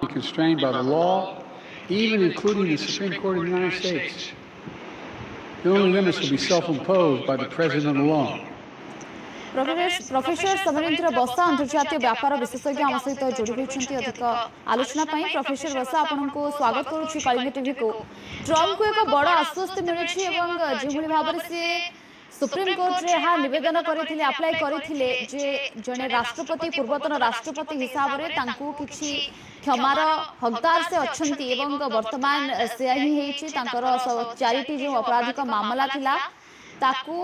be constrained by the law, even including the Supreme Court of the United States. The only limits will be self-imposed by the President alone. Professor Samarendra बसा अंतर्जातीय व्यापार विशेषज्ञ आम सहित जोड़ी होती अधिक आलोचना प्रोफेसर बसा आपन को स्वागत करुच्ची कलिंग टीवी को। ट्रम्प को एक बड़ आश्वस्त मिलुछि एवं जो भाव से सुप्रीम कोर्ट रे हा निवेदन करथिले अप्लाई करथिले जे जने राष्ट्रपति पूर्वतन राष्ट्रपति हिसाब रे तांकू किछि क्षमार हकदार से अछंती एवं वर्तमान से ही हेछि तांकर चारिटी जो आपराधिक मामला थिला ताकू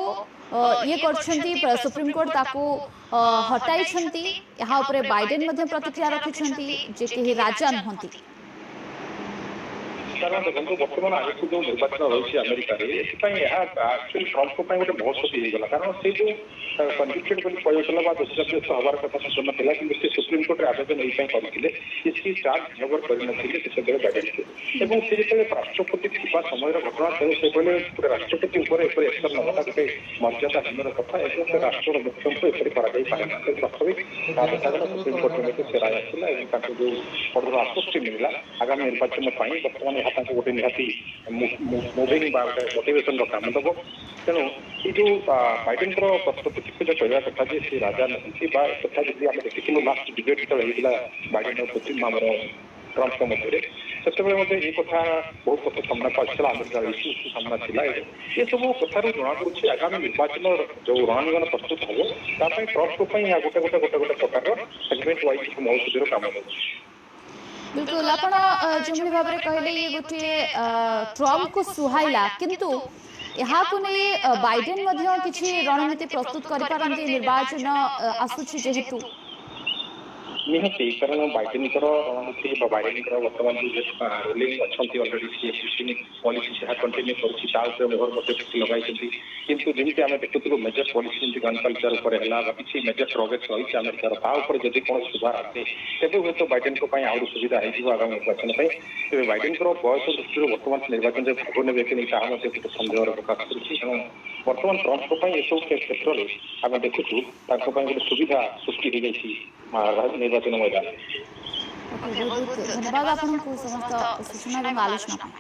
ये करछंती सुप्रीम कोर्ट ताकू हटाई छंती यहाँ ऊपर बाइडेन मध्ये प्रतिक्रिया रखिछंती जे कि राजा नहंती। कारण देखो बर्तमान आगे जो निर्वाचन रही अमेरिका एक्चुअली ट्रम्प गोटे बहुत क्षति होगा कारण से जो कन्विक्टेड कहला दोषी हबार कथा सूचना था कि सुप्रीम कोर्ट आवेदन यही करते चार्ज नंबर करते बाइडेन को से जो राष्ट्रपति थी समय घटना से कहले गोटे राष्ट्रपति एक्शन नवा गोटे मर्यादाहीन कथा एवं राष्ट्र मुख्य को एपरी कर वास्तविक देखा सुप्रीम कोर्ट से राय आसला जो बड़ आश्वस्ति मिलला आगामी निर्वाचन बर्तमान गोटे निहाती मुविंग मोटिवेशन काम दब तेणु ये जो बाइडेन प्रस्तुति जो कहवा कथा से राजा नहीं कथा जी आम देखी लास्ट डिबेट जो होता बाइडेन और पुतिन आम ट्रम्प मध्य से ये कथा बहुत कथा सामना को आसाला अमेरिका इश्यू सामना था ये सब कथार जना पड़े आगामी निर्वाचन जो रणनीति प्रस्तुत हम ट्रम्प को गोटे गोटे गोटे गोटे प्रकार सेगमेंट वाइज महोत्सव काम हो बिल्कुल आपण जो भाव में कहले ये गोटे ट्रम्प को सुहाइला किंतु यहाँ को नहीं बाइडेन मध्य किछि रणनीति प्रस्तुत करि पारंती निर्वाचन आसुछि जेहेतु निहती कारण बाइडेन रणनीति बाइडेन बर्तमान जो रोलिंग अच्छा अलरेडी पॉलिसी जहाँ कंटिन्यू कर लगे किंतु जमी आम देखुलू मेजर पॉलिसी जमी गन कल्चर किसी मेजर प्रोग्रेस रही अमेरिकार तापर जब कौन सुधार आसे तेज हूँ तो बाइडेन आहरी सुविधा हो आगामी निर्वाचन तेज बाइडेन बयस दृष्टि बर्तमान निर्वाचन में भाग ने कि नहीं गोटे सन्देह प्रकाश कर बर्तमान ट्रम्प यू क्षेत्र में आम देखुचु गोटे सुविधा सृष्टि हो जाए निर्वाचन मैदान। धन्यवाद आपको समस्त सूचना और आलोचना।